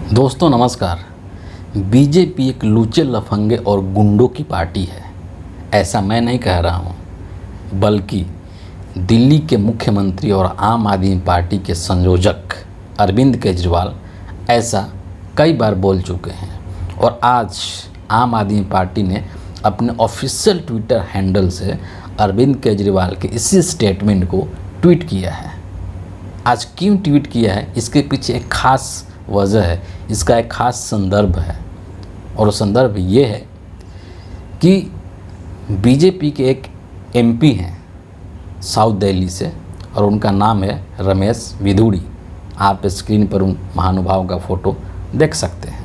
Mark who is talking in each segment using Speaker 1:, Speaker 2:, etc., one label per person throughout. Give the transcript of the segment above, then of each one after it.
Speaker 1: दोस्तों नमस्कार। बीजेपी एक लूचे लफंगे और गुंडों की पार्टी है, ऐसा मैं नहीं कह रहा हूँ, बल्कि दिल्ली के मुख्यमंत्री और आम आदमी पार्टी के संयोजक अरविंद केजरीवाल ऐसा कई बार बोल चुके हैं। और आज आम आदमी पार्टी ने अपने ऑफिशियल ट्विटर हैंडल से अरविंद केजरीवाल के इसी स्टेटमेंट को ट्वीट किया है। आज क्यों ट्वीट किया है, इसके पीछे एक ख़ास वजह है, इसका एक ख़ास संदर्भ है। और संदर्भ ये है कि बीजेपी के एक एमपी हैं साउथ दिल्ली से, और उनका नाम है रमेश विधुड़ी। आप स्क्रीन पर उन महानुभाव का फ़ोटो देख सकते हैं।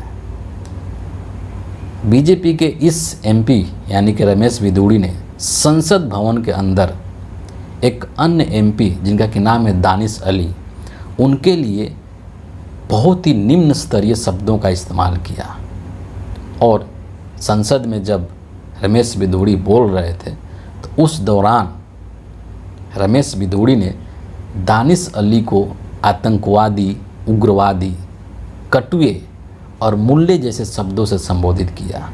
Speaker 1: बीजेपी के इस एमपी यानी कि रमेश विधुड़ी ने संसद भवन के अंदर एक अन्य एमपी जिनका कि नाम है दानिश अली, उनके लिए बहुत ही निम्न स्तरीय शब्दों का इस्तेमाल किया। और संसद में जब रमेश विधुड़ी बोल रहे थे तो उस दौरान रमेश विधुड़ी ने दानिश अली को आतंकवादी, उग्रवादी, कटुए और मुल्ले जैसे शब्दों से संबोधित किया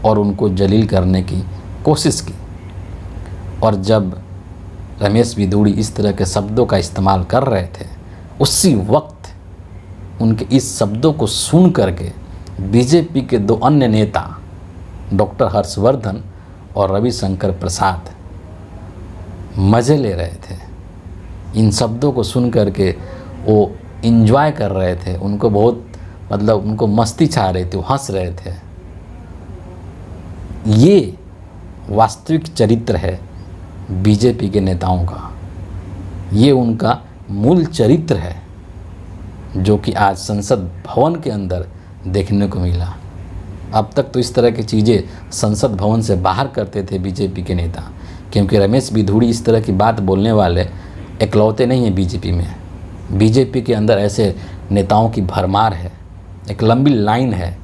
Speaker 1: और उनको जलील करने की कोशिश की। और जब रमेश विधुड़ी इस तरह के शब्दों का इस्तेमाल कर रहे थे, उसी वक्त उनके इस शब्दों को सुन करके बीजेपी के दो अन्य नेता डॉक्टर हर्षवर्धन और रविशंकर प्रसाद मज़े ले रहे थे। इन शब्दों को सुन करके वो एंजॉय कर रहे थे, उनको बहुत उनको मस्ती छा रही थी, वो हंस रहे थे। ये वास्तविक चरित्र है बीजेपी के नेताओं का, ये उनका मूल चरित्र है जो कि आज संसद भवन के अंदर देखने को मिला। अब तक तो इस तरह की चीज़ें संसद भवन से बाहर करते थे बीजेपी के नेता, क्योंकि रमेश विधुड़ी इस तरह की बात बोलने वाले इकलौते नहीं हैं बीजेपी में। बीजेपी के अंदर ऐसे नेताओं की भरमार है, एक लंबी लाइन है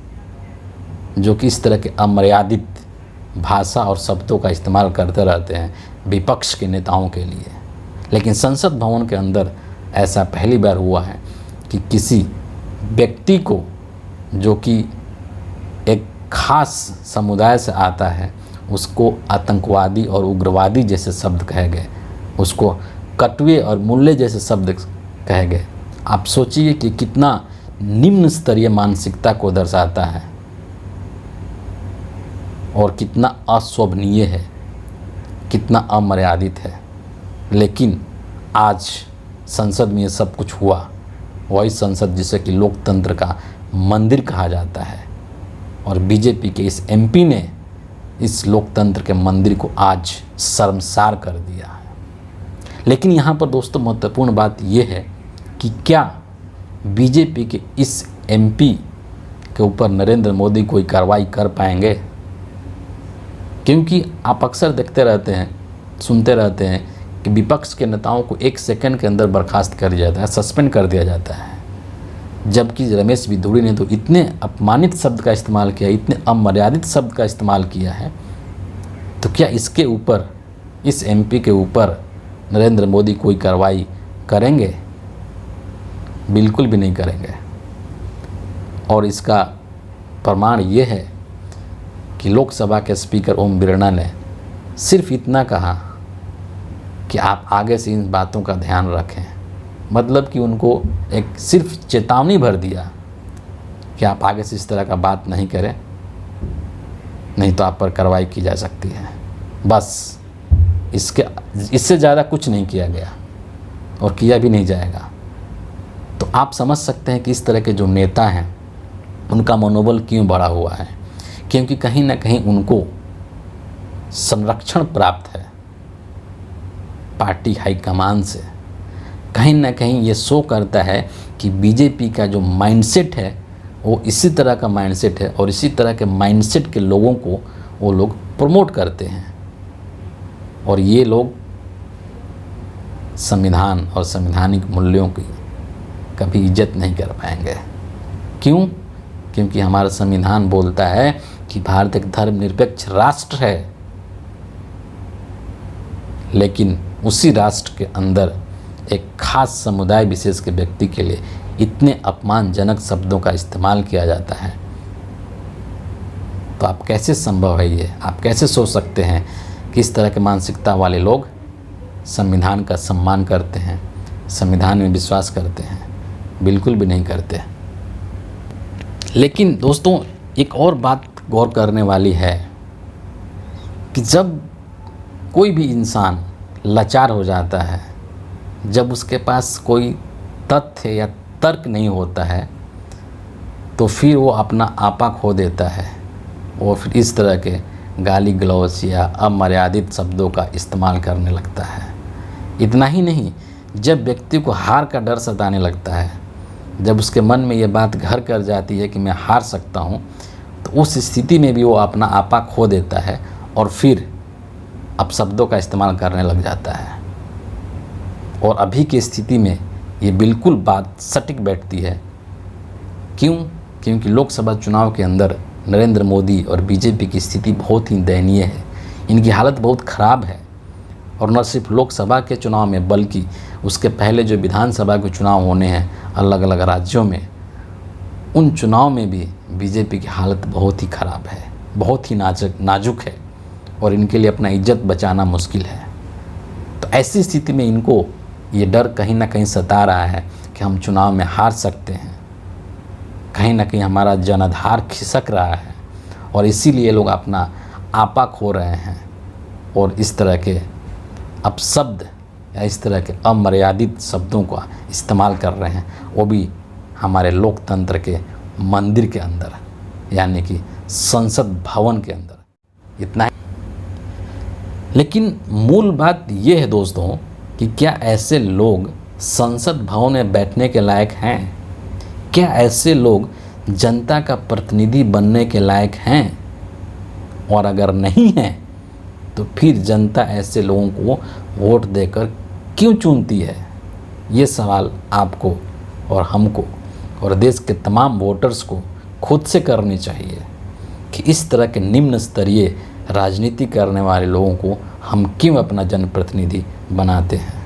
Speaker 1: जो कि इस तरह के अमर्यादित भाषा और शब्दों का इस्तेमाल करते रहते हैं विपक्ष के नेताओं के लिए। लेकिन संसद भवन के अंदर ऐसा पहली बार हुआ है कि किसी व्यक्ति को जो कि एक खास समुदाय से आता है, उसको आतंकवादी और उग्रवादी जैसे शब्द कहे गए, उसको कटुए और मुल्ले जैसे शब्द कहे गए। आप सोचिए कि कितना निम्न स्तरीय मानसिकता को दर्शाता है और कितना अशोभनीय है, कितना अमर्यादित है। लेकिन आज संसद में ये सब कुछ हुआ, वही संसद जिसे कि लोकतंत्र का मंदिर कहा जाता है, और बीजेपी के इस एमपी ने इस लोकतंत्र के मंदिर को आज शर्मसार कर दिया है। लेकिन यहाँ पर दोस्तों महत्वपूर्ण बात यह है कि क्या बीजेपी के इस एमपी के ऊपर नरेंद्र मोदी कोई कार्रवाई कर पाएंगे? क्योंकि आप अक्सर देखते रहते हैं, सुनते रहते हैं कि विपक्ष के नेताओं को 1 सेकंड के अंदर बर्खास्त कर दिया जाता है, सस्पेंड कर दिया जाता है। जबकि रमेश विधुड़ी ने तो इतने अपमानित शब्द का इस्तेमाल किया, इतने अमर्यादित शब्द का इस्तेमाल किया है, तो क्या इसके ऊपर, इस एमपी के ऊपर नरेंद्र मोदी कोई कार्रवाई करेंगे? बिल्कुल भी नहीं करेंगे। और इसका प्रमाण ये है कि लोकसभा के स्पीकर ओम बिरला ने सिर्फ इतना कहा कि आप आगे से इन बातों का ध्यान रखें, मतलब कि उनको एक सिर्फ चेतावनी भर दिया कि आप आगे से इस तरह का बात नहीं करें, नहीं तो आप पर कार्रवाई की जा सकती है। बस इससे ज़्यादा कुछ नहीं किया गया और किया भी नहीं जाएगा। तो आप समझ सकते हैं कि इस तरह के जो नेता हैं उनका मनोबल क्यों बढ़ा हुआ है, क्योंकि कहीं ना कहीं उनको संरक्षण प्राप्त है पार्टी हाईकमान से। कहीं ना कहीं ये शो करता है कि बीजेपी का जो माइंडसेट है वो इसी तरह का माइंडसेट है, और इसी तरह के माइंडसेट के लोगों को वो लोग प्रमोट करते हैं। और ये लोग संविधान और संवैधानिक मूल्यों की कभी इज्जत नहीं कर पाएंगे। क्यों? क्योंकि हमारा संविधान बोलता है कि भारत एक धर्मनिरपेक्ष राष्ट्र है, लेकिन उसी राष्ट्र के अंदर एक खास समुदाय विशेष के व्यक्ति के लिए इतने अपमानजनक शब्दों का इस्तेमाल किया जाता है, तो आप कैसे संभव है ये? आप कैसे सोच सकते हैं कि इस तरह के मानसिकता वाले लोग संविधान का सम्मान करते हैं, संविधान में विश्वास करते हैं? बिल्कुल भी नहीं करते। लेकिन दोस्तों, एक और बात गौर करने वाली है कि जब कोई भी इंसान लाचार हो जाता है, जब उसके पास कोई तथ्य या तर्क नहीं होता है, तो फिर वो अपना आपा खो देता है। वो फिर इस तरह के गाली गलौज या अमर्यादित शब्दों का इस्तेमाल करने लगता है। इतना ही नहीं, जब व्यक्ति को हार का डर सताने लगता है, जब उसके मन में ये बात घर कर जाती है कि मैं हार सकता हूँ, तो उस स्थिति में भी वो अपना आपा खो देता है और फिर अपशब्दों का इस्तेमाल करने लग जाता है। और अभी की स्थिति में ये बिल्कुल बात सटीक बैठती है। क्यों? क्योंकि लोकसभा चुनाव के अंदर नरेंद्र मोदी और बीजेपी की स्थिति बहुत ही दयनीय है। इनकी हालत बहुत ख़राब है। और न सिर्फ लोकसभा के चुनाव में, बल्कि उसके पहले जो विधानसभा के चुनाव होने हैं अलग अलग राज्यों में, उन चुनाव में भी बीजेपी की हालत बहुत ही ख़राब है, बहुत ही नाजुक है और इनके लिए अपना इज्जत बचाना मुश्किल है। तो ऐसी स्थिति में इनको ये डर कहीं ना कहीं सता रहा है कि हम चुनाव में हार सकते हैं, कहीं ना कहीं हमारा जनाधार खिसक रहा है और इसीलिए लोग अपना आपा खो रहे हैं और इस तरह के अपशब्द या इस तरह के अमर्यादित शब्दों का इस्तेमाल कर रहे हैं, वो भी हमारे लोकतंत्र के मंदिर के अंदर, यानी कि संसद भवन के अंदर। इतना ही। लेकिन मूल बात ये है दोस्तों कि क्या ऐसे लोग संसद भवन में बैठने के लायक हैं? क्या ऐसे लोग जनता का प्रतिनिधि बनने के लायक हैं? और अगर नहीं हैं, तो फिर जनता ऐसे लोगों को वोट देकर क्यों चुनती है? ये सवाल आपको और हमको और देश के तमाम वोटर्स को खुद से करनी चाहिए कि इस तरह के निम्न स्तरीय राजनीति करने वाले लोगों को हम क्यों अपना जनप्रतिनिधि बनाते हैं।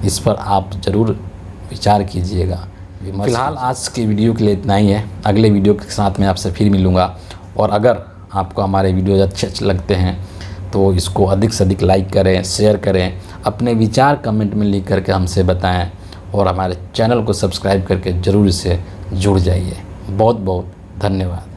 Speaker 1: इस पर आप ज़रूर विचार कीजिएगा। फिलहाल आज के वीडियो के लिए इतना ही है। अगले वीडियो के साथ मैं आपसे फिर मिलूँगा। और अगर आपको हमारे वीडियो अच्छे लगते हैं तो इसको अधिक से अधिक लाइक करें, शेयर करें, अपने विचार कमेंट में लिख करके हमसे बताएं और हमारे चैनल को सब्सक्राइब करके ज़रूर इससे जुड़ जाइए। बहुत बहुत धन्यवाद।